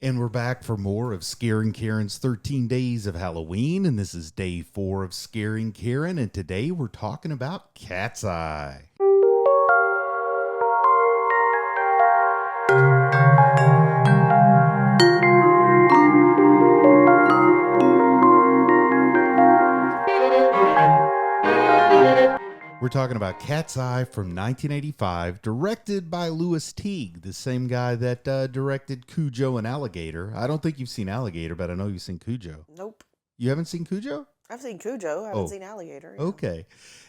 And we're back for more of Scarin' Karen's 13 Days of Halloween. And this is day 4 of Scarin' Karen. And today we're talking about Cat's Eye. We're talking about Cat's Eye from 1985, directed by Louis Teague, the same guy that directed Cujo and Alligator. I don't think you've seen Alligator, but I know you've seen Cujo. Nope. You haven't seen Cujo? I've seen Cujo. I haven't seen Alligator. Yeah. Okay.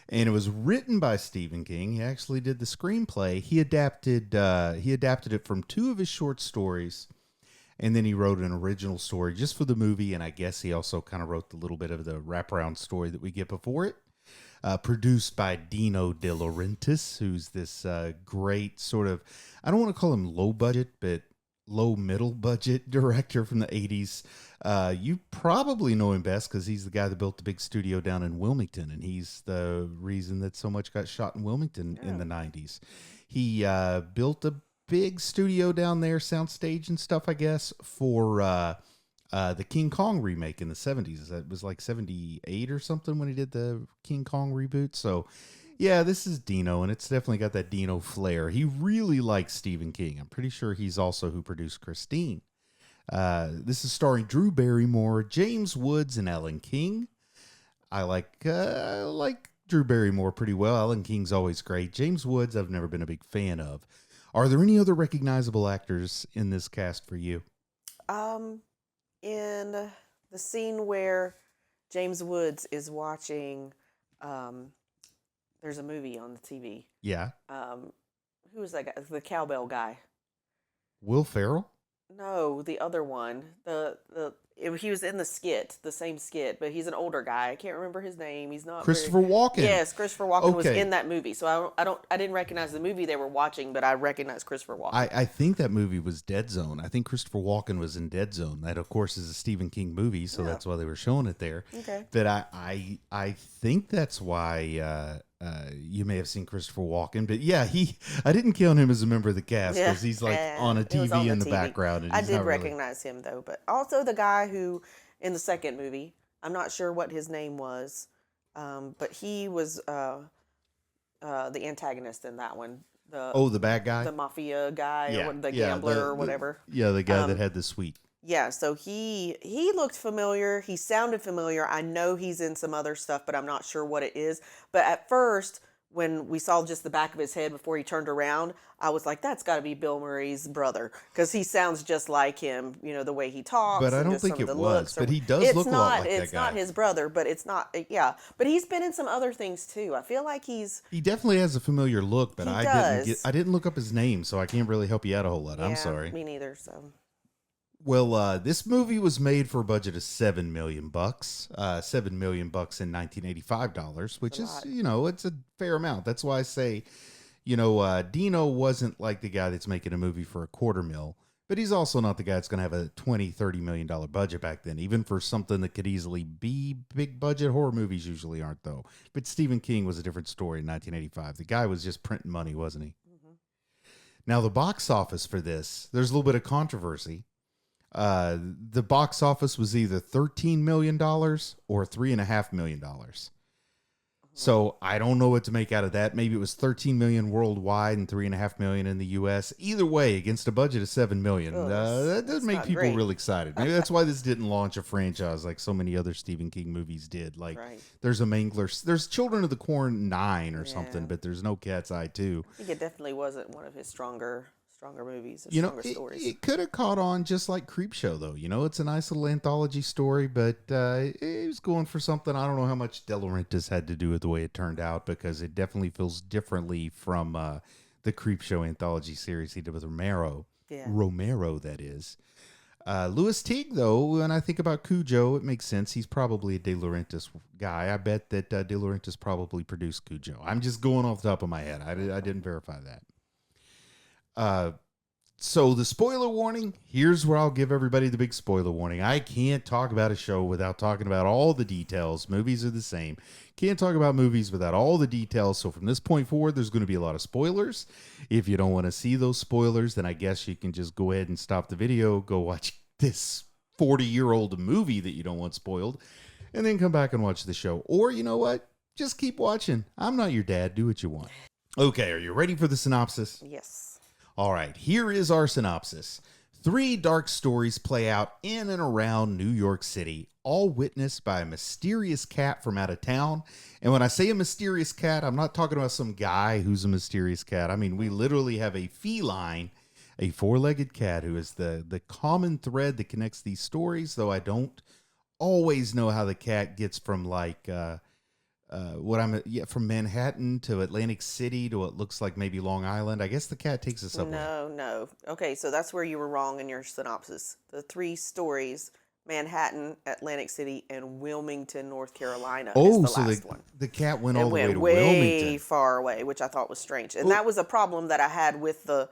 And it was written by Stephen King. He actually did the screenplay. He adapted it from 2 of his short stories, and then he wrote an original story just for the movie, and I guess he also kind of wrote the little bit of the wraparound story that we get before it. Produced by Dino De Laurentiis, who's this great sort of, I don't want to call him low budget, but low middle budget director from the 80s. You probably know him best because he's the guy that built the big studio down in Wilmington, and he's the reason that so much got shot in Wilmington in the 90s. He built a big studio down there, soundstage and stuff, I guess, for the King Kong remake in the 70s. It was like 78 or something when he did the King Kong reboot. So, yeah, this is Dino, and it's definitely got that Dino flair. He really likes Stephen King. I'm pretty sure he's also who produced Christine. This is starring Drew Barrymore, James Woods, and Alan King. I like Drew Barrymore pretty well. Alan King's always great. James Woods, I've never been a big fan of. Are there any other recognizable actors in this cast for you? In the scene where James Woods is watching, there's a movie on the TV. Yeah. Who was that guy? The cowbell guy. Will Ferrell? No, the other one. He was in the skit, the same skit, but he's an older guy. I can't remember his name. He's not Christopher Walken. Yes, Christopher Walken was in that movie. So I didn't recognize the movie they were watching, but I recognized Christopher Walken. I think that movie was Dead Zone. I think Christopher Walken was in Dead Zone. That, of course, is a Stephen King movie, so that's why they were showing it there. Okay. But I think that's why you may have seen Christopher Walken. But yeah, I didn't count him as a member of the cast because he's like on a TV in the background. And I did recognize him though, but also the guy who in the second movie, I'm not sure what his name was, but he was the antagonist in that one. The bad guy, the mafia guy, or the gambler or whatever. The guy that had the suite. Yeah, so he looked familiar. He sounded familiar. I know he's in some other stuff, but I'm not sure what it is. But at first, when we saw just the back of his head before he turned around, I was like, that's got to be Bill Murray's brother because he sounds just like him, the way he talks. But I don't think it was. But he does look a lot like that guy. It's not his brother, but it's not, yeah. But he's been in some other things too. I feel like he definitely has a familiar look, but I didn't look up his name, so I can't really help you out a whole lot. Yeah, I'm sorry. Me neither, so. Well, this movie was made for a budget of $7 million, $7 million in 1985 dollars, which is, it's a fair amount. That's why I say, Dino wasn't like the guy that's making a movie for $250,000, but he's also not the guy that's going to have a $20-30 million budget back then, even for something that could easily be big budget. Horror movies usually aren't, though. But Stephen King was a different story in 1985. The guy was just printing money, wasn't he? Mm-hmm. Now, the box office for this, there's a little bit of controversy. The box office was either $13 million or $3.5 million. So I don't know what to make out of that. Maybe it was 13 million worldwide and 3.5 million in the U.S. Either way, against a budget of 7 million, that does make people real excited. Maybe that's why this didn't launch a franchise like so many other Stephen King movies did. Like there's a Mangler, there's Children of the Corn 9 or something, but there's no Cat's Eye 2. I think it definitely wasn't one of his stronger movies, stronger stories. It could have caught on just like Creepshow, though. It's a nice little anthology story, but it was going for something. I don't know how much De Laurentiis had to do with the way it turned out, because it definitely feels differently from the Creepshow anthology series he did with Romero. Yeah. Romero, that is. Louis Teague, though, when I think about Cujo, it makes sense. He's probably a De Laurentiis guy. I bet that De Laurentiis probably produced Cujo. I'm just going off the top of my head. I didn't verify that. So the spoiler warning, here's where I'll give everybody the big spoiler warning. I can't talk about a show without talking about all the details. Movies are the same. Can't talk about movies without all the details. So from this point forward, there's going to be a lot of spoilers. If you don't want to see those spoilers, then I guess you can just go ahead and stop the video, go watch this 40-year-old movie that you don't want spoiled, and then come back and watch the show. Or you know what? Just keep watching. I'm not your dad. Do what you want. Okay, are you ready for the synopsis? Yes. All right, here is our synopsis. 3 dark stories play out in and around New York City, all witnessed by a mysterious cat from out of town. And when I say a mysterious cat, I'm not talking about some guy who's a mysterious cat. I mean, we literally have a feline, a 4-legged cat who is the common thread that connects these stories, though I don't always know how the cat gets from from Manhattan to Atlantic City to what looks like maybe Long Island. I guess the cat takes us subway. No. Okay, so that's where you were wrong in your synopsis. The 3 stories: Manhattan, Atlantic City, and Wilmington, North Carolina. Oh, is the so last one. the cat went It all the way went to way Wilmington. far away, which I thought was strange. And that was a problem that I had with the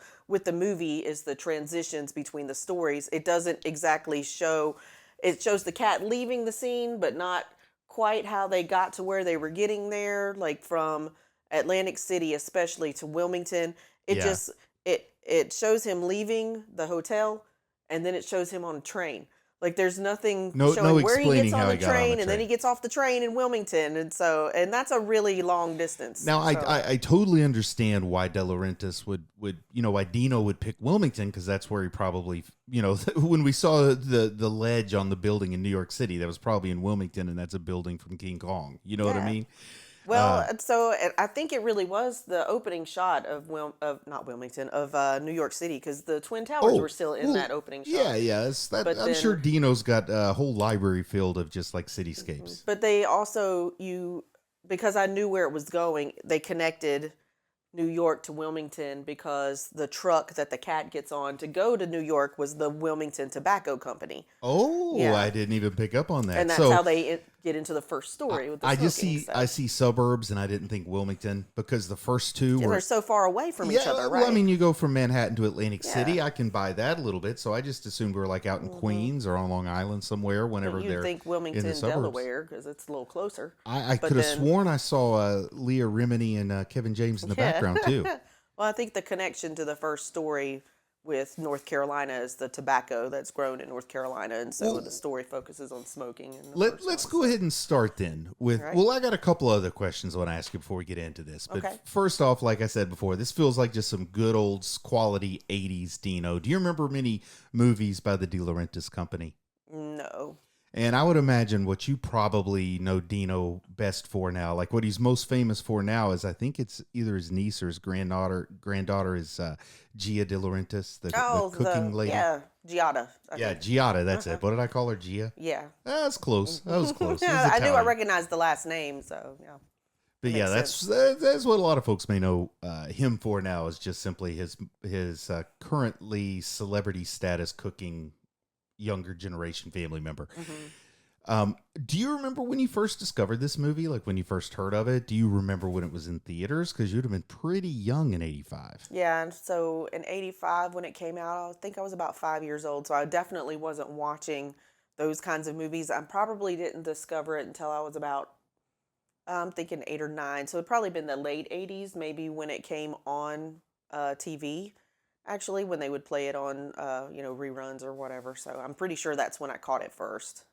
movie, is the transitions between the stories. It doesn't exactly show. It shows the cat leaving the scene, but not quite how they got to where they were getting there, like from Atlantic City especially to Wilmington. It Yeah. just it shows him leaving the hotel, and then it shows him on a train. Like there's nothing No showing where he explaining gets how on he the got on the train, and then train. he gets off the train in Wilmington, and that's a really long distance. Now, So, I totally understand why De Laurentiis would why Dino would pick Wilmington, because that's where he probably, when we saw the ledge on the building in New York City, that was probably in Wilmington, and that's a building from King Kong. You know what I Yeah. mean? well, so I think it really was the opening shot of not Wilmington, of New York City, because the Twin Towers were still in well, that opening shot. Yeah. But I'm sure then- Dino's got a whole library filled of just like cityscapes. But they also, because I knew where it was going, they connected New York to Wilmington, because the truck that the cat gets on to go to New York was the Wilmington Tobacco Company. Oh, Yeah. I didn't even pick up on that. And that's so how they get into the first story with the I just smoking see stuff. I see suburbs, and I didn't think Wilmington, because the first two And were they're so far away from each other, right? Well, I mean, you go from Manhattan to Atlantic Yeah. City. I can buy that a little bit. So I just assumed we were like out in Queens or on Long Island somewhere whenever You'd they're think in Wilmington, the suburbs. Delaware, because it's a little closer. I But could have then- sworn I saw Leah Remini and Kevin James in the Yeah. background too. Well, I think the connection to the first story with North Carolina is the tobacco that's grown in North Carolina, and so Well, the story focuses on smoking. In the Let's first go one. ahead and start then with. All right. Well, I got a couple other questions I want to ask you before we get into this. But Okay. first off, like I said before, this feels like just some good old quality '80s Dino. Do you remember many movies by the De Laurentiis company? No. And I would imagine what you probably know Dino best for now, like what he's most famous for now, is I think it's either his niece or his granddaughter. Granddaughter is Gia De Laurentiis, the cooking lady. Yeah, Giada. I Yeah, think. Giada. That's it. What did I call her? Gia. Yeah. That's close. That was close. It was Yeah, I knew I Italian. recognized the last name, so yeah. But yeah, Makes that's what a lot of folks may know him for now, is just simply his currently celebrity status cooking younger generation family member. Do you remember when you first discovered this movie? Like when you first heard of it? Do you remember when it was in theaters? Because you'd have been pretty young in '85. Yeah, and so in '85 when it came out, I think I was about 5 years old, so I definitely wasn't watching those kinds of movies. I probably didn't discover it until I was about, I'm thinking 8 or 9, so it'd probably been the late '80s, maybe when it came on TV, actually, when they would play it on, reruns or whatever. So I'm pretty sure that's when I caught it first.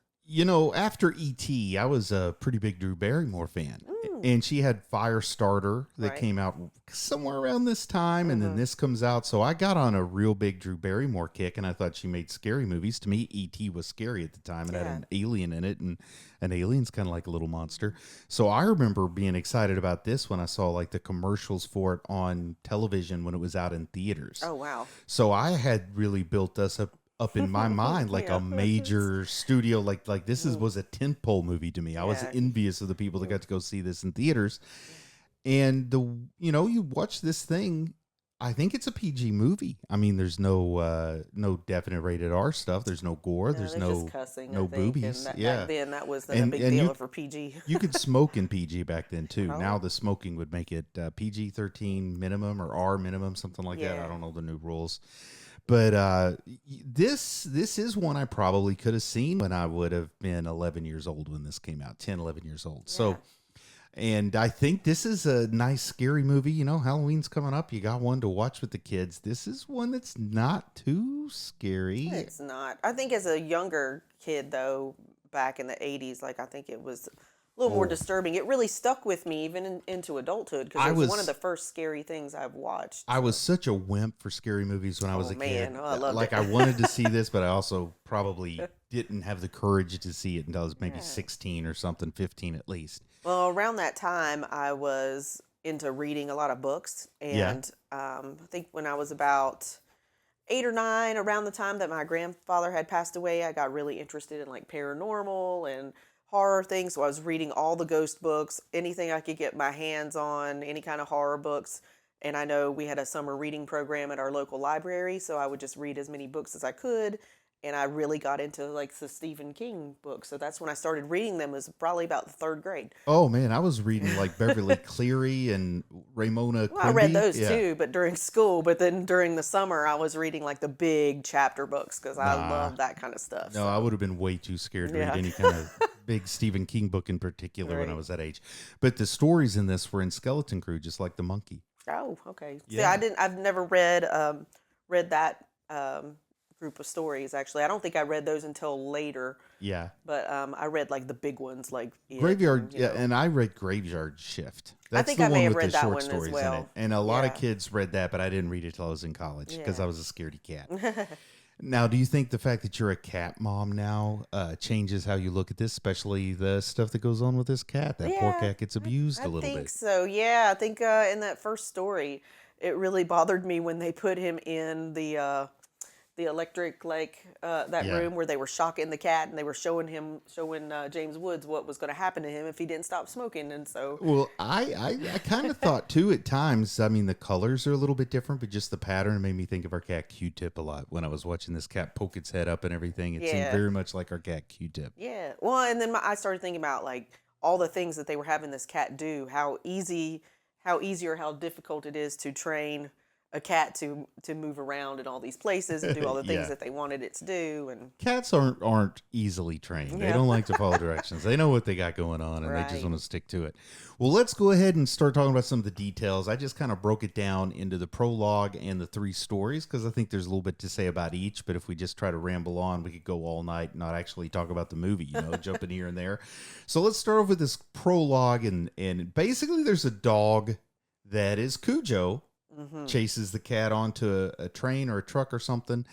After E.T., I was a pretty big Drew Barrymore fan. And she had Firestarter that Right. came out somewhere around this time, and then this comes out. So I got on a real big Drew Barrymore kick, and I thought she made scary movies. To me, E.T. was scary at the time. It had Yeah. an alien in it, and an alien's kind of like a little monster. So I remember being excited about this when I saw like the commercials for it on television when it was out in theaters. Oh, wow. So I had really built us up in my mind like Yeah. a major studio, like this was a tentpole movie to me. I was Yeah. envious of the people that got to go see this in theaters. And you watch this thing, I think it's a PG movie. I mean, there's no definite rated R stuff. There's no gore. No, there's they're no just cussing, no I think, boobies. And Yeah. back then that was a And- big and deal you- for PG. You could smoke in PG back then too. Oh. Now the smoking would make it PG-13 minimum or R minimum, something like that. Yeah. I don't know the new rules. But this is one I probably could have seen when I would have been 11 years old when this came out, 10, 11 years old. Yeah. So, and I think this is a nice, scary movie. You know, Halloween's coming up. You got one to watch with the kids. This is one that's not too scary. It's not. I think as a younger kid, though, back in the 80s, like, I think it was a little more disturbing. It really stuck with me even into adulthood because it was one of the first scary things I've watched. I was such a wimp for scary movies when I was a kid. Oh, I loved like, it. I wanted to see this, but I also probably didn't have the courage to see it until I was maybe 16 or something, 15 at least. Well, around that time, I was into reading a lot of books. And I think when I was about 8 or 9, around the time that my grandfather had passed away, I got really interested in like paranormal and horror things. So I was reading all the ghost books, anything I could get my hands on, any kind of horror books. And I know we had a summer reading program at our local library, so I would just read as many books as I could. And I really got into like the Stephen King books. So that's when I started reading them, was probably about the 3rd grade. Oh man, I was reading like Beverly Cleary and Ramona Quimby. I read those too, but during school. But then during the summer, I was reading like the big chapter books because I love that kind of stuff. No, I would have been way too scared to read any kind of big Stephen King book in particular when I was that age. But the stories in this were in Skeleton Crew, just like the monkey. Oh, okay. Yeah. See, I've never read that group of stories. Actually, I don't think I read those until later. Yeah. But I read like the big ones, like Graveyard. And I read Graveyard Shift. That's I think the I one may have with read the that short one stories as well. in it. And a lot of kids read that, but I didn't read it till I was in college because Yeah. I was a scaredy cat. Now, do you think the fact that you're a cat mom now changes how you look at this, especially the stuff that goes on with this cat? That poor cat gets abused a little bit. I think so. Yeah, I think in that first story, it really bothered me when they put him in the electric that room where they were shocking the cat and they were showing James Woods what was going to happen to him if he didn't stop smoking. And so, well, I kind of thought too at times. I mean, the colors are a little bit different, but just the pattern made me think of our cat Q-Tip a lot when I was watching this cat poke its head up and everything. It seemed very much like our cat Q-Tip. Yeah. Well, and then I started thinking about like all the things that they were having this cat do, how easy or how difficult it is to train a cat to move around in all these places and do all the things that they wanted it to do. And cats aren't easily trained. They don't like to follow directions. They know what they got going on, and they just want to stick to it. Well, let's go ahead and start talking about some of the details. I just kind of broke it down into the prologue and the 3 stories because I think there's a little bit to say about each. But if we just try to ramble on, we could go all night and not actually talk about the movie, jumping here and there. So let's start off with this prologue, and basically there's a dog that is Cujo. Chases the cat onto a train or a truck or something.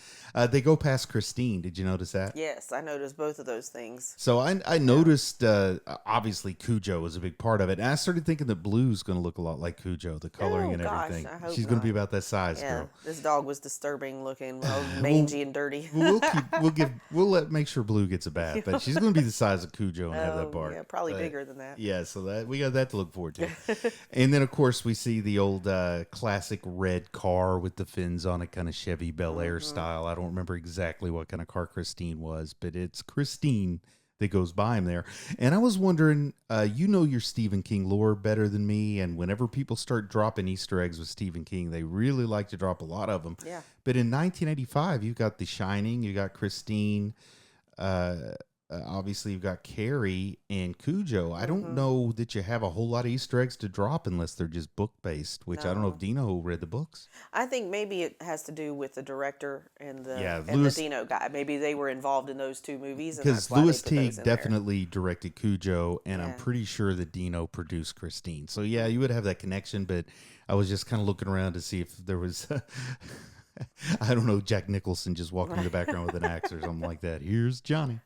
They go past Christine. Did you notice that? Yes, I noticed both of those things. So I noticed, obviously, Cujo was a big part of it. And I started thinking that Blue's going to look a lot like Cujo, the coloring and everything. I hope She's going to be about that size, girl. This dog was disturbing looking, mangy and dirty. We'll make sure Blue gets a bath, but she's going to be the size of Cujo and have that bark. Yeah, probably bigger than that. Yeah, so we got that to look forward to. And then, of course, we see the old classic red car with the fins on it, kind of Chevy Bel Air style. I don't remember exactly what kind of car Christine was, but it's Christine that goes by him there. And I was wondering, your Stephen King lore better than me, and whenever people start dropping Easter eggs with Stephen King, they really like to drop a lot of them. Yeah. But in 1985, you've got The Shining, you got Christine, obviously you've got Carrie and Cujo. I don't know that you have a whole lot of Easter eggs to drop unless they're just book based, which I don't know if Dino read the books. I think maybe it has to do with the director and the Louis, the Dino guy. Maybe they were involved in those 2 movies. Because Louis Teague definitely directed Cujo, and I'm pretty sure that Dino produced Christine. So yeah, you would have that connection, but I was just kind of looking around to see if there was I don't know, Jack Nicholson just walking in the background with an axe or something like that. Here's Johnny.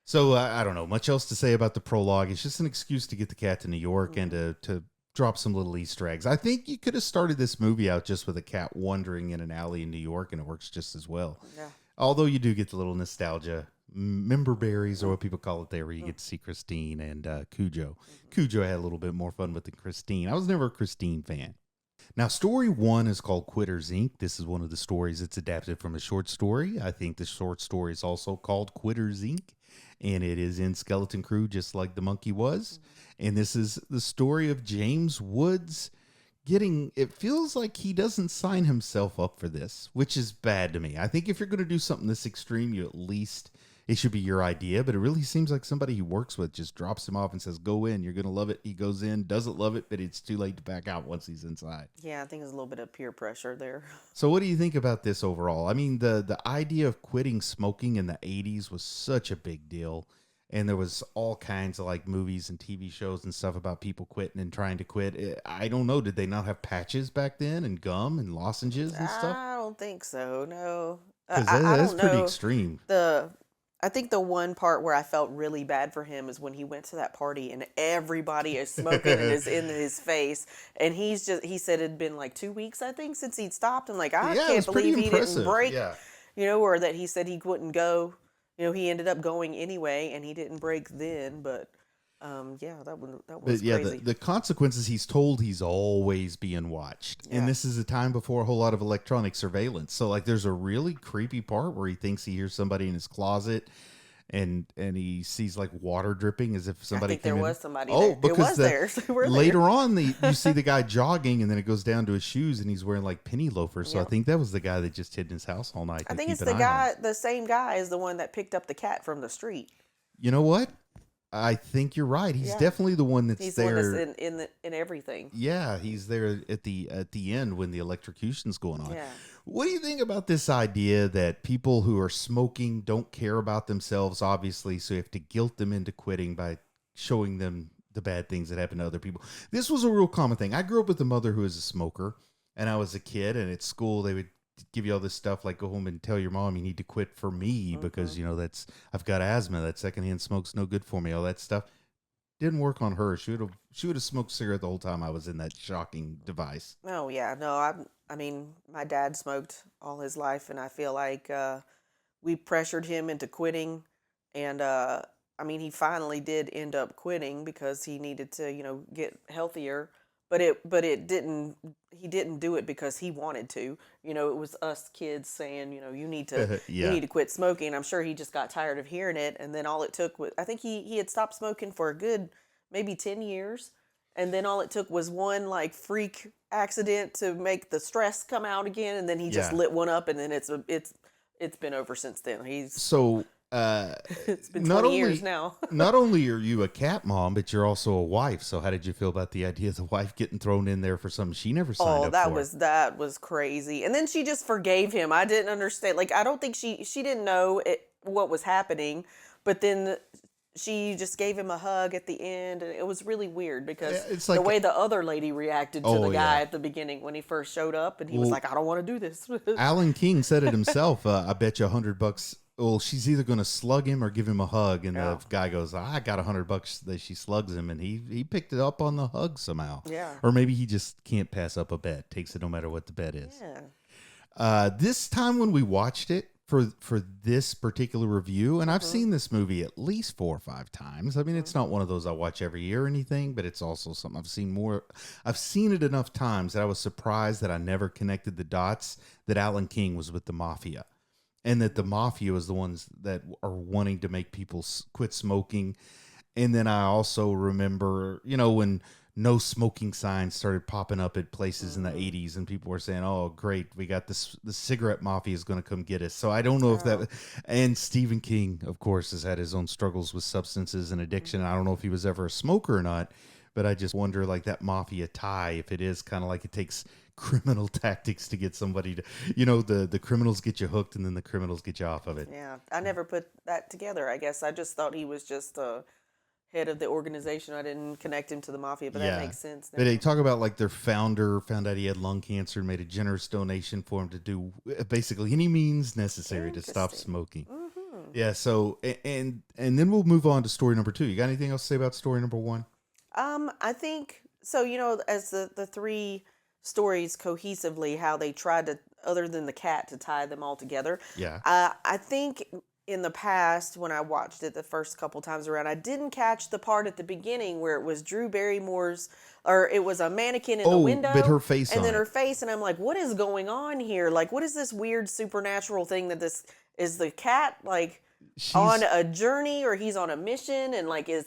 So I don't know much else to say about the prologue. It's just an excuse to get the cat to New York and to drop some little Easter eggs. I think you could have started this movie out just with a cat wandering in an alley in New York, and it works just as well. Yeah. Although you do get the little nostalgia, member berries, or what people call it there, where you get to see Christine and Cujo. Cujo had a little bit more fun with than Christine. I was never a Christine fan. Now, story 1 is called Quitters, Inc. This is one of the stories that's adapted from a short story. I think the short story is also called Quitters, Inc., and it is in Skeleton Crew, just like the monkey was. And this is the story of James Woods getting, it feels like he doesn't sign himself up for this, which is bad to me. I think if you're going to do something this extreme, you at least, it should be your idea, but it really seems like somebody he works with just drops him off and says, go in, you're going to love it. He goes in, doesn't love it, but it's too late to back out once he's inside. Yeah, I think there's a little bit of peer pressure there. So what do you think about this overall? I mean, the idea of quitting smoking in the 80s was such a big deal. And there was all kinds of like movies and TV shows and stuff about people quitting and trying to quit. I don't know. Did they not have patches back then and gum and lozenges and stuff? I don't think so. No, Because I that's don't pretty know. extreme. I think the one part where I felt really bad for him is when he went to that party and everybody is smoking and is in his face. And he said it had been like 2 weeks, I think, since he'd stopped. I'm like, I can't believe he didn't break, or that he said he wouldn't go. He ended up going anyway and he didn't break then. But that was crazy. The consequences, he's told he's always being watched. Yeah. And this is a time before a whole lot of electronic surveillance. So like there's a really creepy part where he thinks he hears somebody in his closet and he sees like water dripping as if somebody I think there came in. was somebody Oh, there. because It was there. So we're later there. on you see the guy jogging and then it goes down to his shoes and he's wearing like penny loafers. So I Yep. think that was the guy that just hid in his house all night. I to think keep it's an eye on him. the same guy as the one that picked up the cat from the street. You know what? I think you're right. He's Yeah. definitely the one that's He's there. the one that's in everything. Yeah, he's there at the end when the electrocution's going on. Yeah. What do you think about this idea that people who are smoking don't care about themselves, obviously, so you have to guilt them into quitting by showing them the bad things that happen to other people? This was a real common thing. I grew up with a mother who was a smoker, and I was a kid, and at school they would give you all this stuff like go home and tell your mom you need to quit for me because I've got asthma, that secondhand smoke's no good for me, all that stuff. Didn't work on her. She would have smoked a cigarette the whole time I was in that shocking device. Oh yeah, no, I mean, my dad smoked all his life, and I feel like we pressured him into quitting, and I mean, he finally did end up quitting because he needed to, get healthier. But it didn't. He didn't do it because he wanted to. It was us kids saying, you need to Yeah. you need to quit smoking. I'm sure he just got tired of hearing it, and then all it took was, I think he had stopped smoking for a good maybe 10 years. And then all it took was one like freak accident to make the stress come out again, and then he just Yeah. lit one up, and then it's been over since then. So It's been not 20 years only- now. not only are you a cat mom, but you're also a wife. So how did you feel about the idea of the wife getting thrown in there for something she never signed up for? That was crazy. And then she just forgave him. I didn't understand. Like, I don't think she didn't know what was happening, but then she just gave him a hug at the end, and it was really weird because It's the like- way the other lady reacted to Oh, the guy yeah. at the beginning when he first showed up, and he was Well, like, "I don't want to do this." Alan King said it himself. I bet you $100. Well, she's either going to slug him or give him a hug. And Yeah. the guy goes, I got $100 that she slugs him. And he picked it up on the hug somehow. Yeah. Or maybe he just can't pass up a bet, takes it no matter what the bet is. Yeah. This time when we watched it for this particular review, and I've seen this movie at least 4 or 5 times. I mean, it's not one of those I watch every year or anything, but it's also something I've seen more. I've seen it enough times that I was surprised that I never connected the dots that Alan King was with the mafia. And that the mafia is the ones that are wanting to make people quit smoking. And then I also remember, when no smoking signs started popping up at places in the 80s and people were saying, oh, great, we got the cigarette mafia is going to come get us. So I don't know if that, and Stephen King, of course, has had his own struggles with substances and addiction. I don't know if he was ever a smoker or not, but I just wonder, like, that mafia tie, if it is kind of like it takes criminal tactics to get somebody to, the criminals get you hooked and then the criminals get you off of it. Yeah. I never put that together, I guess. I just thought he was just head of the organization. I didn't connect him to the mafia, but that makes sense now. But they talk about like their founder found out he had lung cancer and made a generous donation for him to do basically any means necessary to stop Interesting. smoking. Mhm. Yeah. So, and then we'll move on to story number 2. You got anything else to say about story number 1? I think so. As the 3 stories cohesively, how they tried to, other than the cat, to tie them all together. Yeah. I think in the past, when I watched it the first couple times around, I didn't catch the part at the beginning where it was Drew Barrymore's, or it was a mannequin in the window, but her face and on then it. her face, and I'm like, what is going on here? Like, what is this weird supernatural thing that this is? The cat, like, on she's a journey or he's on a mission, and like is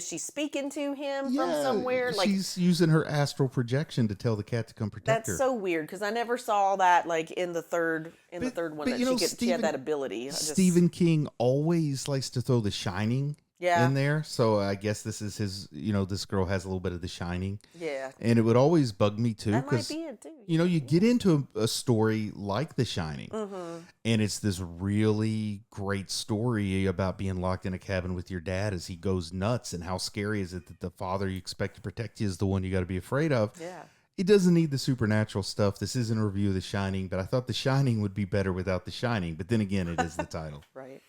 she speaking to him from somewhere? Like she's using her astral projection to tell the cat to come protect that's her. so weird because I never saw that like in the third one But that she had that ability. I just Stephen King always likes to throw The Shining yeah in there, so I guess this is his. This girl has a little bit of The Shining, yeah and it would always bug me too that might because be it too. you get into a story like The Shining, Mm-hmm. and it's this really great story about being locked in a cabin with your dad as he goes nuts, and how scary is it that the father you expect to protect you is the one you got to be afraid of. Yeah. It doesn't need the supernatural stuff. This isn't a review of The Shining, but I thought The Shining would be better without The Shining. But then again, it is the title. Right.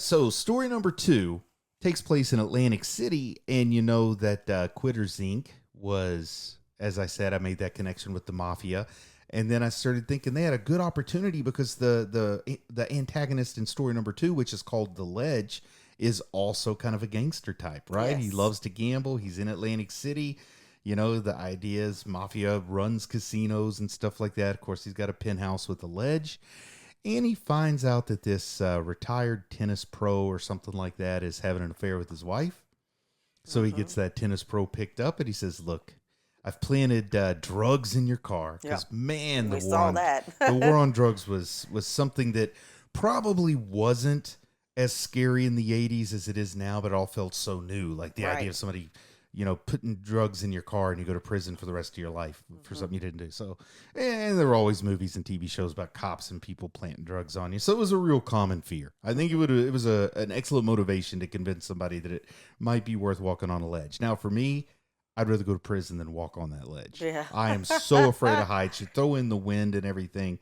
So story number 2 takes place in Atlantic City, and you know that Quitters Inc. was, as I said, I made that connection with the mafia, and then I started thinking they had a good opportunity because the antagonist in story number 2, which is called The Ledge, is also kind of a gangster type, right? He Yes. loves to gamble. He's in Atlantic City. The idea is mafia runs casinos and stuff like that. Of course, he's got a penthouse with a ledge. And he finds out that this retired tennis pro or something like that is having an affair with his wife. So he gets that tennis pro picked up and he says, look, I've planted drugs in your car. Because, man, We saw that. the war on drugs was something that probably wasn't as scary in the 80s as it is now, but it all felt so new. Like the idea of somebody putting drugs in your car and you go to prison for the rest of your life for something you didn't do. So, and there were always movies and TV shows about cops and people planting drugs on you. So it was a real common fear. I think it was an excellent motivation to convince somebody that it might be worth walking on a ledge. Now, for me, I'd rather go to prison than walk on that ledge. Yeah. I am so afraid of heights. You throw in the wind and everything.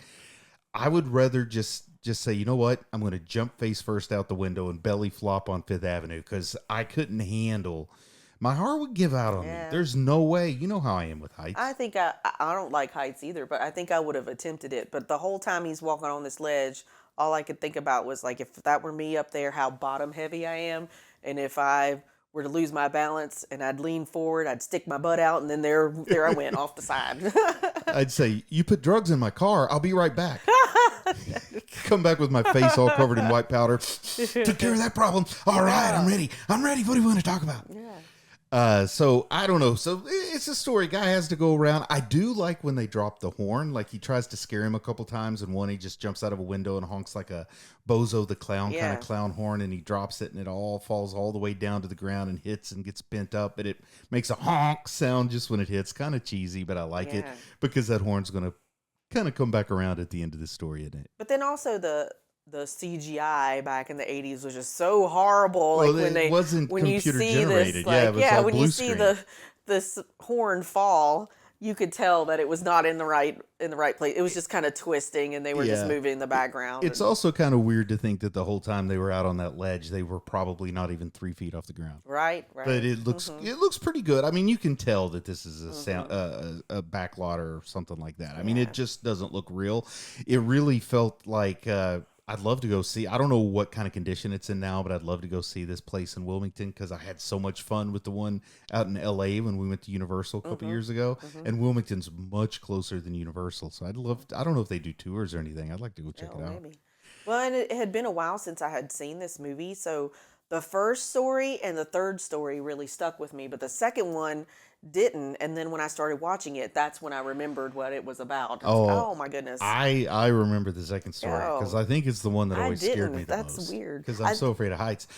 I would rather just say, you know what? I'm going to jump face first out the window and belly flop on Fifth Avenue because I couldn't handle. My heart would give out on me. There's no way. You know how I am with heights. I think I don't like heights either, but I think I would have attempted it. But the whole time he's walking on this ledge, all I could think about was like if that were me up there, how bottom heavy I am, and if I were to lose my balance and I'd lean forward, I'd stick my butt out, and then there I went off the side. I'd say, you put drugs in my car. I'll be right back. Come back with my face all covered in white powder. Took care of that problem. All right, I'm ready. What do you want to talk about? Yeah. So I don't know. So it's a story. Guy has to go around. I do like when they drop the horn. Like he tries to scare him a couple times, and one he just jumps out of a window and honks like a Bozo the Clown kind of clown horn, and he drops it, and it all falls all the way down to the ground and hits and gets bent up, and it makes a honk sound just when it hits. Kind of cheesy, but I like it because that horn's gonna kind of come back around at the end of the story, isn't it? But then also the CGI back in the 80s was just so horrible. Like Well, when it wasn't when you computer see generated. this, Yeah, like, it was all when blue you see screen. this horn fall, you could tell that it was not in the right place. It was just kind of twisting, and they were just Yeah. moving in the background. It's also kind of weird to think that the whole time they were out on that ledge, they were probably not even 3 feet off the ground. right. But it looks pretty good. I mean, you can tell that this is a sound a backlot or something like that. I mean, it just doesn't look real. It really felt like I'd love to go see. I don't know what kind of condition it's in now, but I'd love to go see this place in Wilmington because I had so much fun with the one out in LA when we went to Universal a couple years ago. And Wilmington's much closer than Universal, so I'd love. I don't know if they do tours or anything. I'd like to go check it out. Maybe. Well, and it had been a while since I had seen this movie, so the first story and the third story really stuck with me, but the second one didn't. And then when I started watching it, that's when I remembered what it was about. Oh my goodness. I remember the second story because I think it's the one that always scared me the most. That's weird. Because I'm so afraid of heights.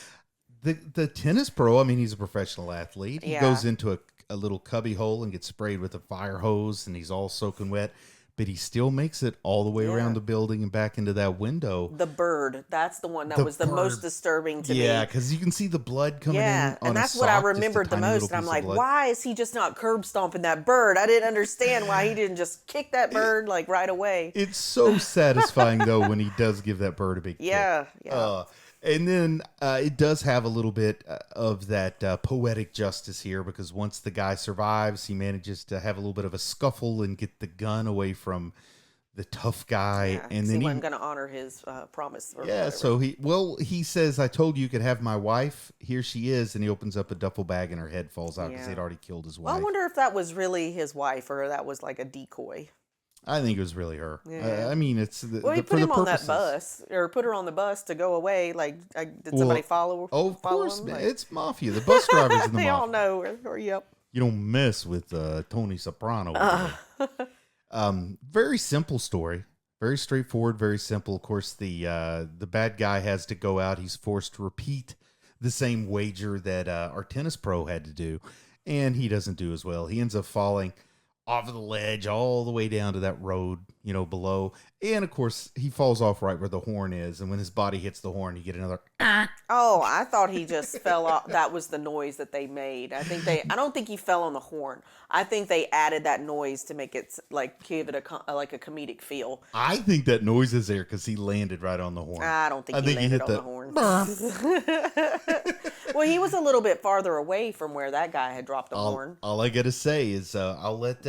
The tennis pro, I mean, he's a professional athlete. He goes into a little cubby hole and gets sprayed with a fire hose, and he's all soaking wet. But he still makes it all the way around the building and back into that window. The bird, that's the one that was the most disturbing to me. Yeah, because you can see the blood coming in. Yeah, on and that's his what I sock, just a remembered the tiny most. little And I'm piece of like, blood. why is he just not curb stomping that bird? I didn't understand why he didn't just kick that bird like right away. It's so satisfying though when he does give that bird a big kick. Yeah. And then it does have a little bit of that poetic justice here because once the guy survives, he manages to have a little bit of a scuffle and get the gun away from the tough guy. And then he wasn't going to honor his promise. Or yeah, whatever. so he says, I told you could have my wife. Here she is. And he opens up a duffel bag and her head falls out because they'd already killed his wife. Well, I wonder if that was really his wife or that was like a decoy. I think it was really her. Yeah. I mean, it's Well, he for put the him on that purposes. bus, or put her on the bus to go away. Like, did somebody Well, follow oh, of follow course, him? man. Like, It's mafia. The bus drivers in the they all mafia. know. Yep. You don't mess with Tony Soprano. Over there. Very simple story. Very straightforward. Very simple. Of course, the bad guy has to go out. He's forced to repeat the same wager that our tennis pro had to do, and he doesn't do as well. He ends up falling off of the ledge all the way down to that road, below. And of course, he falls off right where the horn is. And when his body hits the horn, you get another. Oh, I thought he just fell off. That was the noise that they made. I don't think he fell on the horn. I think they added that noise to make it like give it like a comedic feel. I think that noise is there because he landed right on the horn. I don't think he landed on the horn. Well, he was a little bit farther away from where that guy had dropped the horn. All I gotta say is I'll let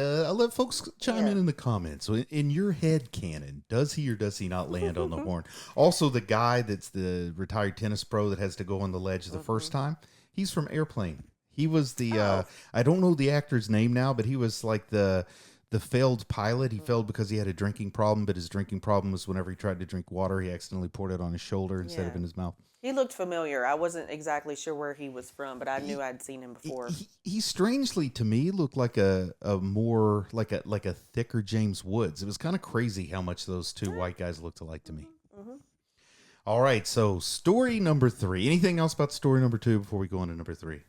folks chime in the comments. So in your head canon, does he or does he not land on the horn? Also, the guy that's the retired tennis pro that has to go on the ledge the first time, he's from Airplane. He was the I don't know the actor's name now, but he was like the failed pilot. He failed because he had a drinking problem, but his drinking problem was whenever he tried to drink water, he accidentally poured it on his shoulder instead of in his mouth. He looked familiar. I wasn't exactly sure where he was from, but I knew I'd seen him before. He strangely to me looked like a more like a thicker James Woods. It was kind of crazy how much those two white guys looked alike to me. Mm-hmm. All right, so story number 3. Anything else about story number 2 before we go on to number 3?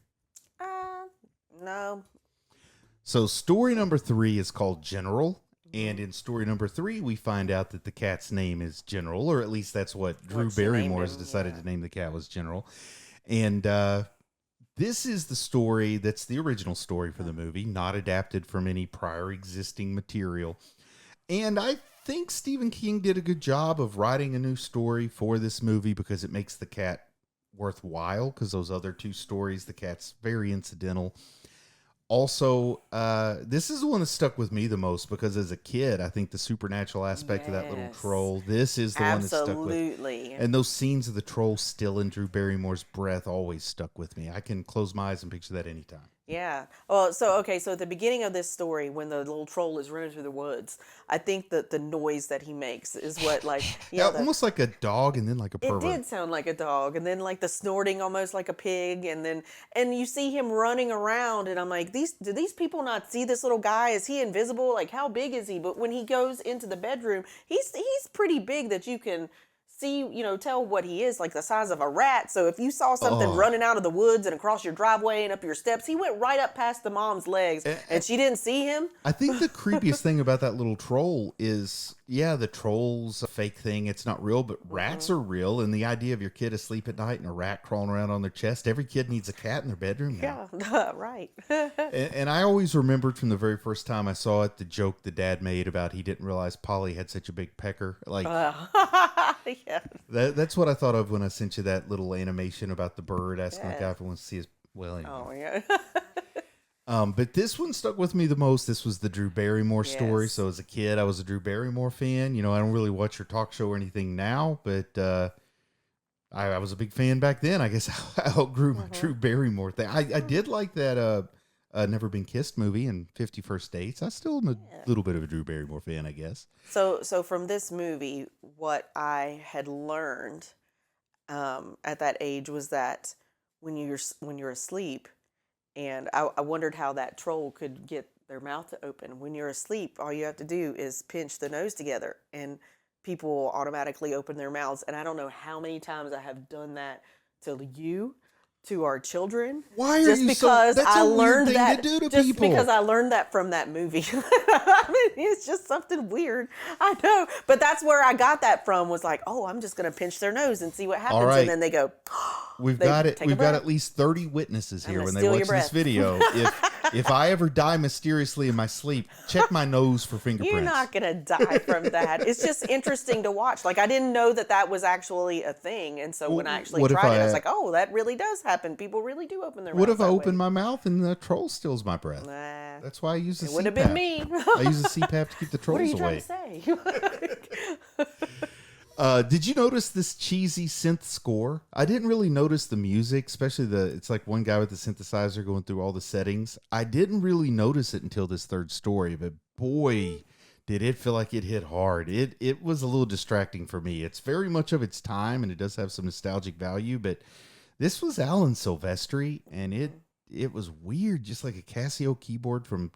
No. So story number 3 is called General. And in story number 3, we find out that the cat's name is General, or at least that's what Drew Barrymore has decided to name the cat was General. And this is the story that's the original story for the movie, not adapted from any prior existing material. And I think Stephen King did a good job of writing a new story for this movie because it makes the cat worthwhile, because those other 2 stories, the cat's very incidental. Also, this is the one that stuck with me the most because as a kid, I think the supernatural aspect of that little troll, this is the one that stuck with me. And those scenes of the troll still in Drew Barrymore's breath always stuck with me. I can close my eyes and picture that anytime. Yeah. Well, so at the beginning of this story, when the little troll is running through the woods, I think that the noise that he makes is what almost like a dog and then like a pervert. It did sound like a dog, and then like the snorting almost like a pig, and you see him running around, and I'm like, do these people not see this little guy? Is he invisible? Like, how big is he? But when he goes into the bedroom, he's pretty big that you can see, tell what he is, like the size of a rat. So if you saw something running out of the woods and across your driveway and up your steps, he went right up past the mom's legs and she didn't see him. I think the creepiest thing about that little troll is, the troll's a fake thing. It's not real, but rats are real. And the idea of your kid asleep at night and a rat crawling around on their chest, every kid needs a cat in their bedroom now. Yeah, right. and I always remembered from the very first time I saw it, the joke the dad made about he didn't realize Polly had such a big pecker. Like, yeah. That's what I thought of when I sent you that little animation about the bird asking the guy if he wants to see his. Well, anyway. Oh yeah. But this one stuck with me the most. This was the Drew Barrymore story. So as a kid, I was a Drew Barrymore fan. I don't really watch her talk show or anything now, but I was a big fan back then. I guess I outgrew my Drew Barrymore thing. I did like that Never Been Kissed movie and 50 First Dates. I still am a little bit of a Drew Barrymore fan, I guess. So from this movie, what I had learned at that age was that when you're asleep, and I wondered how that troll could get their mouth to open. When you're asleep, all you have to do is pinch the nose together, and people will automatically open their mouths. And I don't know how many times I have done that to our children. Why are just you because that's I a learned weird thing that to do to just people. because I learned that from that movie. I mean, it's just something weird. I know, but that's where I got that from. Was like, oh, I'm just gonna pinch their nose and see what happens, and then they go. We've got at least 30 witnesses here when they watch this video. If I ever die mysteriously in my sleep, check my nose for fingerprints. You're not going to die from that. It's just interesting to watch. Like, I didn't know that was actually a thing. And so when I actually tried it, I was like, oh, that really does happen. People really do open their mouths. What if I open my mouth and the troll steals my breath? Nah. That's why I use a CPAP. It would have been me. I use a CPAP to keep the trolls away. What are you trying to say? Did you notice this cheesy synth score? I didn't really notice the music, especially it's like one guy with the synthesizer going through all the settings. I didn't really notice it until this third story, but boy, Did it feel like it hit hard? It was a little distracting for me. It's very much of its time, and it does have some nostalgic value. But this was Alan Silvestri, and it was weird, just like a Casio keyboard from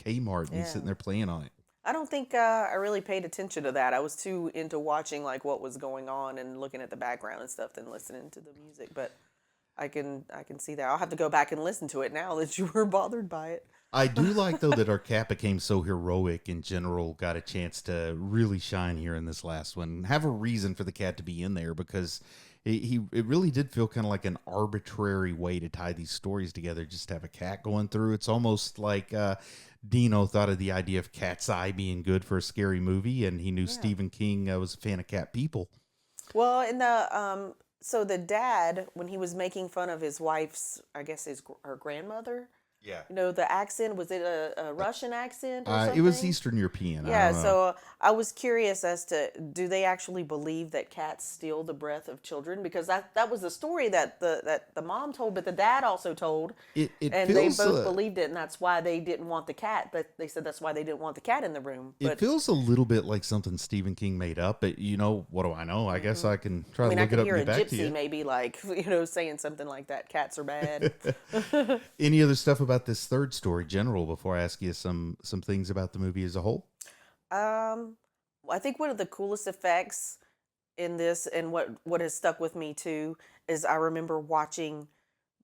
Kmart, and he's Yeah. sitting there playing on it. I don't think I really paid attention to that. I was too into watching like what was going on and looking at the background and stuff than listening to the music. But I can see that. I'll have to go back and listen to it now that you were bothered by it. I do like though that our cat became so heroic in general, got a chance to really shine here in this last one. Have a reason for the cat to be in there because it really did feel kind of like an arbitrary way to tie these stories together. Just to have a cat going through. It's almost like Dino thought of the idea of Cat's Eye being good for a scary movie, and he knew Stephen King was a fan of cat people. Well, in the so the dad, when he was making fun of his wife's, I guess her grandmother. Yeah. You know, the accent, was it a Russian accent or something? It was Eastern European. Yeah, I don't know. so I was curious as to, do they actually believe that cats steal the breath of children? Because that was the story that the mom told, but the dad also told. It and feels, they both believed it, and that's why they didn't want the cat. But they said that's why they didn't want the cat in the room. It But feels a little bit like something Stephen King made up, but what do I know? I guess I can try I mean, to I look it could up hear and a get back to gypsy you. maybe like, saying something like that. Cats are bad. Any other stuff about this third story, general, before I ask you some things about the movie as a whole? I think one of the coolest effects in this, and what has stuck with me too, is I remember watching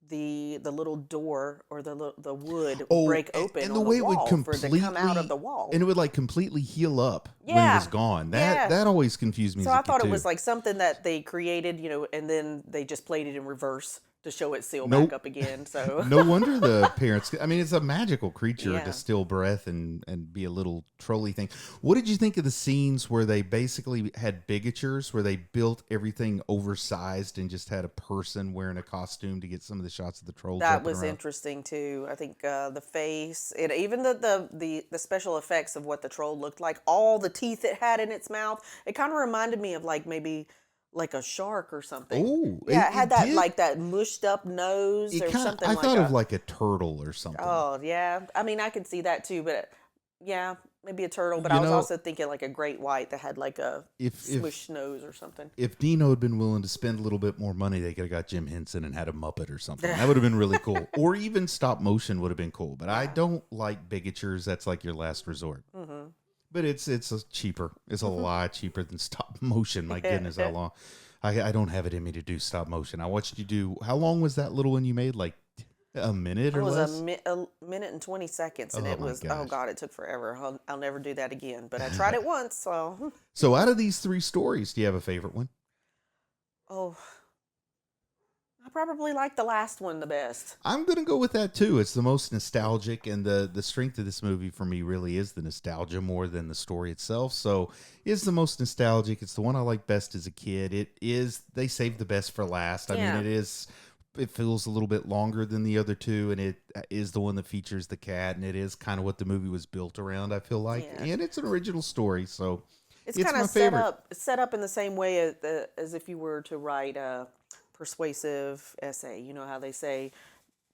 the little door or the wood break open and on the way it would wall for it to come out of completely the wall. and it would like completely heal up when it Yeah. was gone. Yeah. That always confused me. So as a I thought kid, it was too. like something that they created, and then they just played it in reverse to show it seal Nope. back up again. So No wonder the parents. I mean, it's a magical creature Yeah. to steal breath and be a little trolly thing. What did you think of the scenes where they basically had bigatures, where they built everything oversized and just had a person wearing a costume to get some of the shots of the troll? that jumping was around? interesting too. I think the face, and even the special effects of what the troll looked like, all the teeth it had in its mouth, it kind of reminded me of like maybe like a shark or something. Oh, Yeah, it it had that did. like that mushed up nose or something I like thought a. of like a turtle or something. Oh yeah, I mean I could see that too, but yeah, maybe a turtle. But You I was know, also thinking like a great white that had like a if smushed nose or something. if Dino had been willing to spend a little bit more money, they could have got Jim Henson and had a Muppet or something. That would have been really cool. Or even stop motion would have been cool. But I don't like bigatures. That's like your last resort. Mm-hmm. But it's cheaper. It's a lot cheaper than stop motion. My goodness, how long? I don't have it in me to do stop motion. I watched you do. How long was that little one you made? Like a minute It or was less? a minute and 20 seconds, and Oh, it my was, gosh. oh God, it took forever. I'll never do that again. But I tried it once, so. So out of these three stories, do you have a favorite one? Oh, I probably like the last one the best. I'm going to go with that too. It's the most nostalgic, and the strength of this movie for me really is the nostalgia more than the story itself. So it's the most nostalgic. It's the one I like best as a kid. It is, they saved the best for last. I Yeah. mean, it feels a little bit longer than the other two, and it is the one that features the cat, and it is kind of what the movie was built around, I feel like. Yeah. And it's an original story, so It's it's kind my of favorite. set up in the same way as if you were to write a persuasive essay. You know how they say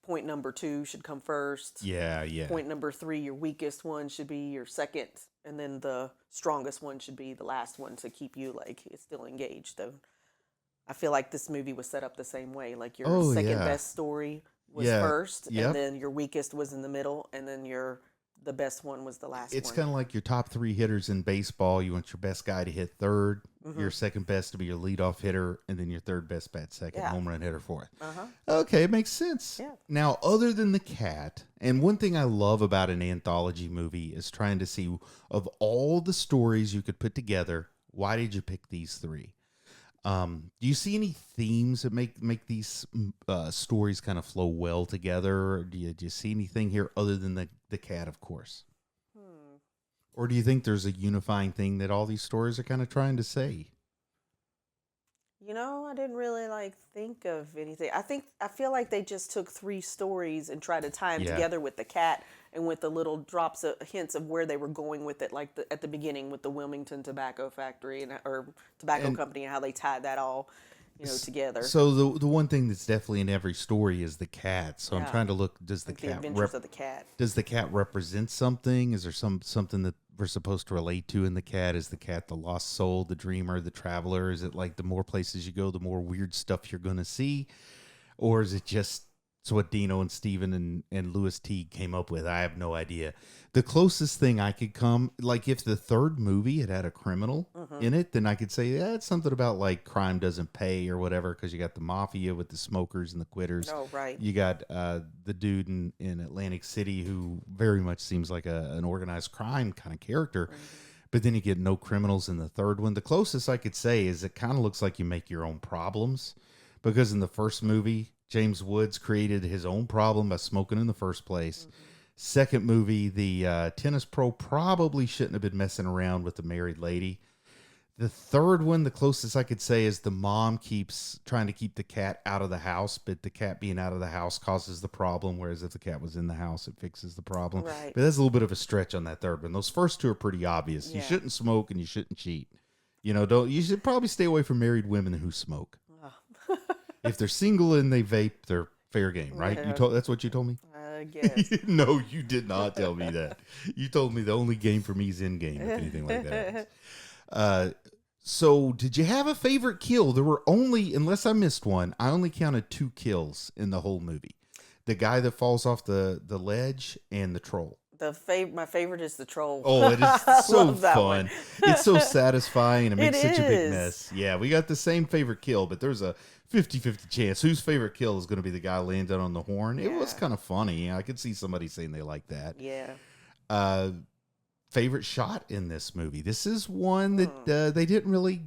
point number 2 should come first. Yeah, yeah. Point number 3, your weakest one should be your second, and then the strongest one should be the last one to keep you like still engaged. Though I feel like this movie was set up the same way. Like your Oh, second yeah. best story was Yeah, first, yep. and then your weakest was in the middle, and then the best one was the last It's one. kind of like your top 3 hitters in baseball. You want your best guy to hit third, Mm-hmm. your second best to be your leadoff hitter, and then your third best bat second, Yeah. home run hitter fourth. Uh-huh. Okay, it makes sense. Yeah. Now, other than the cat, and one thing I love about an anthology movie is trying to see, of all the stories you could put together, why did you pick these 3? Do you see any themes that make these stories kind of flow well together? Or do you see anything here other than the cat, of course? Or do you think there's a unifying thing that all these stories are kind of trying to say? I didn't really think of anything. I feel like they just took 3 stories and tried to tie them Yeah. together with the cat and with the little drops of hints of where they were going with it, like at the beginning with the Wilmington Tobacco Factory or Tobacco And- Company, and how they tied that all, together. So the one thing that's definitely in every story is the cat. So I'm Yeah. trying to look. Does the Like the cat adventures of the cat. does the cat represent something? Is there something that we're supposed to relate to in the cat? Is the cat the lost soul, the dreamer, the traveler? Is it like the more places you go, the more weird stuff you're going to see? Or is it just it's what Dino and Steven and Louis Teague came up with? I have no idea. The closest thing I could come, like if the third movie had a criminal in it, then I could say, yeah, it's something about like crime doesn't pay or whatever, because you got the mafia with the smokers and the quitters. Oh, right. You got the dude in Atlantic City who very much seems like an organized crime kind of character. But then you get no criminals in the third one. The closest I could say is it kind of looks like you make your own problems, because in the first movie, James Woods created his own problem by smoking in the first place. Second movie, the tennis pro probably shouldn't have been messing around with the married lady. The third one, the closest I could say is the mom keeps trying to keep the cat out of the house, but the cat being out of the house causes the problem, whereas if the cat was in the house, it fixes the problem. Right. But that's a little bit of a stretch on that third one. Those first two are pretty obvious. Yeah. You shouldn't smoke and you shouldn't cheat. You should probably stay away from married women who smoke. If they're single and they vape, they're fair game, right? Yeah. That's what you told me? I guess. No, you did not tell me that. You told me the only game for me is in game, if anything like that. So did you have a favorite kill? There were only, unless I missed one, I only counted 2 kills in the whole movie. The guy that falls off the ledge and the troll. My favorite is the troll. Oh, it is so love that fun. one. It's so satisfying and it makes such a big is. mess. Yeah, we got the same favorite kill, but there's a 50-50 chance whose favorite kill is going to be the guy landing on the horn. It was kind of funny. I could see somebody saying they like that. Yeah. Favorite shot in this movie. This is one that they didn't really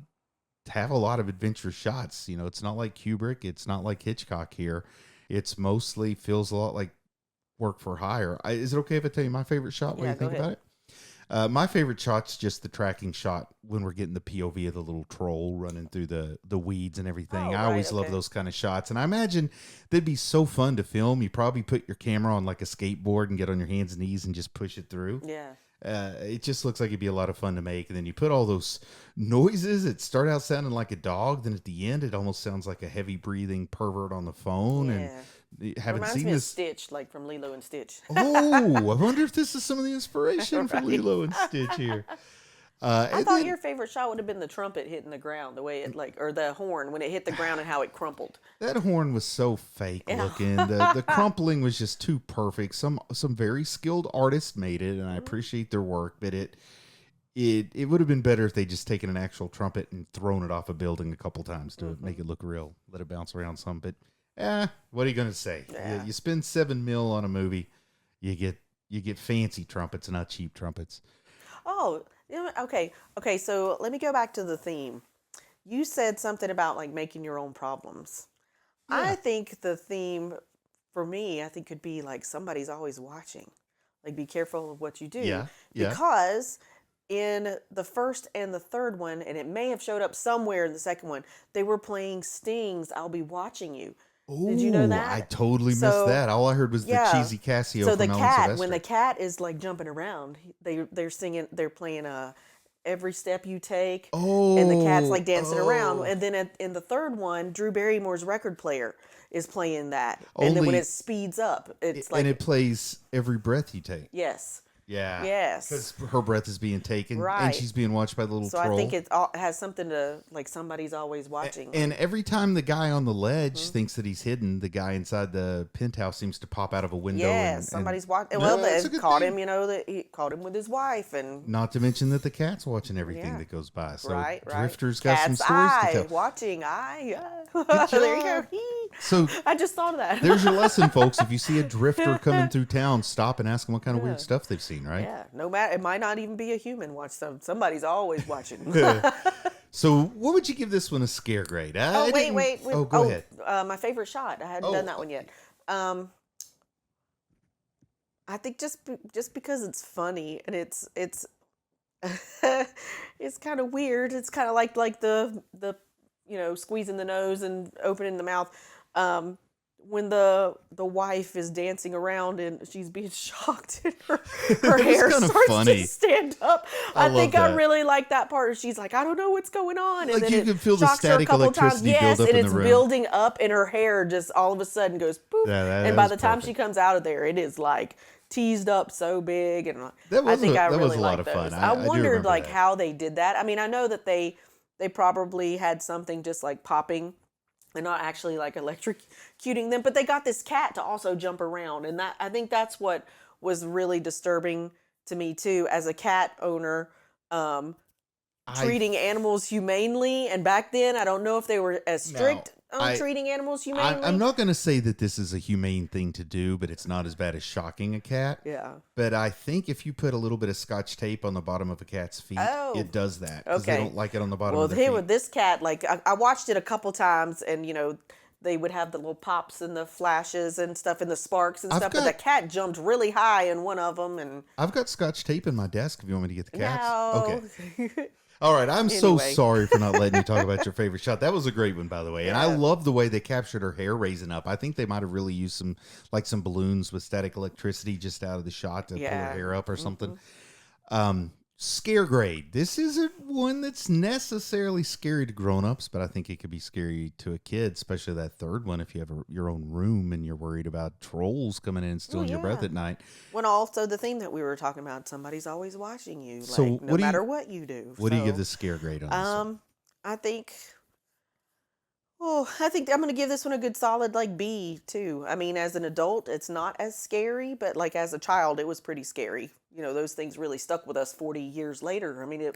have a lot of adventure shots. It's not like Kubrick. It's not like Hitchcock here. It's mostly feels a lot like work for hire. Is it okay if I tell you my favorite shot while you think about it? My favorite shot's just the tracking shot when we're getting the POV of the little troll running through the weeds and everything. I always love those kind of shots. And I imagine they'd be so fun to film. You probably put your camera on like a skateboard and get on your hands and knees and just push it through. Yeah. It just looks like it'd be a lot of fun to make. And then you put all those noises. It start out sounding like a dog. Then at the end, it almost sounds like a heavy breathing pervert on the phone. Yeah. And haven't Reminds seen me this. of Stitch, like from Lilo and Stitch. Oh, I wonder if this is some of the inspiration for Lilo and Stitch here. I thought your favorite shot would have been the trumpet hitting the ground, the way it or the horn when it hit the ground and how it crumpled. That horn was so fake looking. The crumpling was just too perfect. Some very skilled artists made it, and I appreciate their work. But it would have been better if they just taken an actual trumpet and thrown it off a building a couple times to make it look real. Let it bounce around some. But what are you gonna say? Yeah. You spend $7 million on a movie, you get fancy trumpets, not cheap trumpets. Oh, okay. So let me go back to the theme. You said something about like making your own problems. Yeah. I think the theme for me, could be like somebody's always watching. Like be careful of what you do. Yeah. Because in the first and the third one, and it may have showed up somewhere in the second one, they were playing Sting's "I'll Be Watching You." Did you know that? I totally missed that. All I heard was the cheesy Casio So from the Alan cat, Silvestri. when the cat is like jumping around, they're singing, they're playing "Every Step You Take," and the cat's like dancing around. And then in the third one, Drew Barrymore's record player is playing that, and then when it speeds up, it's like, and it plays "Every Breath You Take." yes. Yeah. Yes. Because her breath is being taken, Right. and she's being watched by the little So troll. I think it has something to like somebody's always watching. And every time the guy on the ledge thinks that he's hidden, the guy inside the penthouse seems to pop out of a window. Yes, somebody's watching. No, Well, that's a they good caught thing. him. That he caught him with his wife, and Not to mention that the cat's watching everything Yeah. that goes by. So right. Drifter's got some Cat's stories eye, to tell. watching eye. Good There you go. job. So I just thought of that. there's your lesson, folks. If you see a drifter coming through town, stop and ask them what kind of weird stuff they've seen, right? Yeah, no matter, it might not even be a human. Watch somebody's always watching. So what would you give this one a scare grade? Wait. Oh, go ahead. My favorite shot. I hadn't done that one yet. I think just because it's funny and it's it's kind of weird. It's kind of like the squeezing the nose and opening the mouth. When the wife is dancing around and she's being shocked and her hair starts funny. to stand up. I I think love I that. really like that part. She's like, I don't know what's going on. And Like then you it can feel the shocks her a static couple times. electricity Yes, build up and in it's the room. building up and her hair just all of a sudden goes poof. Yeah, that and by was the time perfect. she comes out of there, it is like teased up so big, and That I was think I that was really a lot like of those. fun. I I do wondered remember like that. how they did that. I mean, I know that they probably had something just like popping and not actually like electrocuting them, but they got this cat to also jump around, and that I think that's what was really disturbing to me too as a cat owner. Um, I Treating animals humanely, and back then I don't know if they were as no, strict on I treating animals I'm humanely. not going to say that this is a humane thing to do, but it's not as bad as shocking a cat. Yeah. But I think if you put a little bit of scotch tape on the bottom of a cat's feet, Oh, it does that because they okay. don't like it on the bottom Well, of their here with feet. this cat, like I watched it a couple times, and they would have the little pops and the flashes and stuff and the sparks and I've stuff. But the got cat jumped really high in one of them, and I've got scotch tape in my desk if you want me to get the cats. Okay. no. All right, I'm so Anyway, sorry for not letting you talk about your favorite shot. That was a great one, by the way, and I yeah. love the way they captured her hair raising up. I think they might have really used some balloons with static electricity just out of the shot to pull her Yeah. hair up or something. Hmm. Scare grade. This isn't one that's necessarily scary to grown-ups, but I think it could be scary to a kid, especially that third one if you have your own room and you're worried about trolls coming in and Oh stealing your breath yeah. at night. When also the theme that we were talking about, somebody's always watching you, So like no matter what you do. what do you give So, the scare grade on this one? um, I think I think I'm gonna give this one a good solid like B too. I mean, as an adult, it's not as scary, but like as a child, it was pretty scary. Those things really stuck with us 40 years later. I mean, it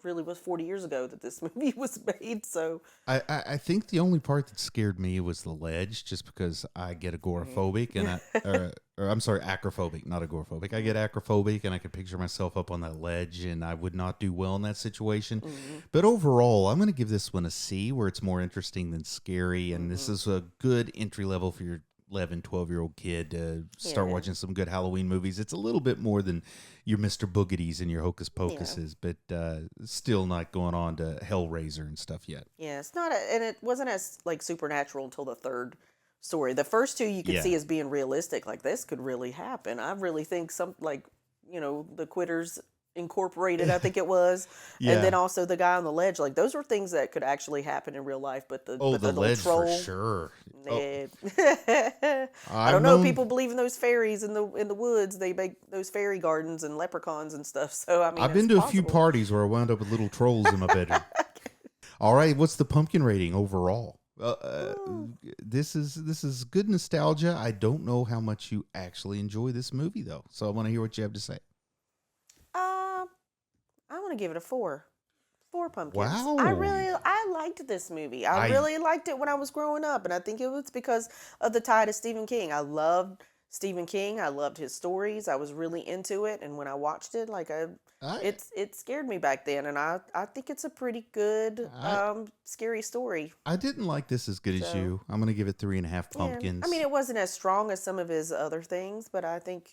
really was 40 years ago that this movie was made. So, I think the only part that scared me was the ledge, just because I get agoraphobic and or I'm sorry, acrophobic, not agoraphobic. I get acrophobic and I can picture myself up on that ledge and I would not do well in that situation. hmm But overall, I'm going to give this one a C, where it's more interesting than scary, and this hmm is a good entry level for your 11, 12-year-old kid to start yeah, watching some good Halloween movies. It's a little bit more than your Mr. Boogeties and your Hocus yeah. Pocuses, but still not going on to Hellraiser and stuff yet. Yeah, it's not and it wasn't as like supernatural until the third story. The first two you could Yeah. see as being realistic, like this could really happen. I really think some like, the Quitters Incorporated, I think it was, and then Yeah. also the guy on the ledge, like those were things that could actually happen in real life. But Oh, the the little ledge for troll, sure. Oh, eh. I I've don't know. known. People believe in those fairies in the woods. They make those fairy gardens and leprechauns and stuff. So I mean, I've been it's to a few possible. parties where I wound up with little trolls in my bedroom. All right, what's the pumpkin rating overall? Ooh. This is good nostalgia. I don't know how much you actually enjoy this movie though, so I want to hear what you have to say. Uh, I want to give it a 4. 4 pumpkins. Wow, I liked this movie. I I really liked it when I was growing up, and I think it was because of the tie to Stephen King. I loved Stephen King. I loved his stories. I was really into it, and when I watched it, like I it scared me back then, and I think it's a pretty good I scary story. I didn't like this as good as So, you. I'm gonna give it 3.5 yeah. I mean, pumpkins. it wasn't as strong as some of his other things, but I think,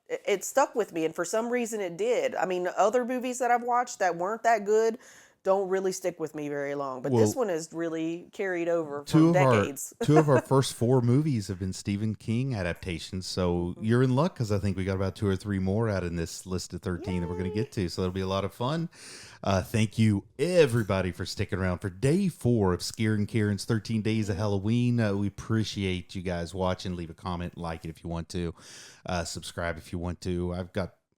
it stuck with me. And for some reason, it did. I mean, other movies that I've watched that weren't that good don't really stick with me very long. But this Well, one has really carried over two from of our decades. two of our first four movies have been Stephen King adaptations, so Mhm. you're in luck because I think we got about two or three more out in this list of 13 that we're going to Yay. get to. So that'll be a lot of fun. Thank you everybody for sticking around for day 4 of Scarin' Karen's 13 Days of Halloween. We appreciate you guys watching. Leave a comment, like it if you want to, subscribe if you want to.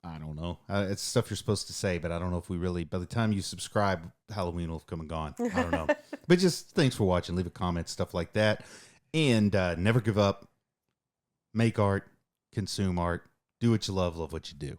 I don't know. It's stuff you're supposed to say, but I don't know if we really, by the time you subscribe, Halloween will have come and gone. I don't know. But just thanks for watching. Leave a comment, stuff like that. And never give up. Make art, consume art, do what you love what you do.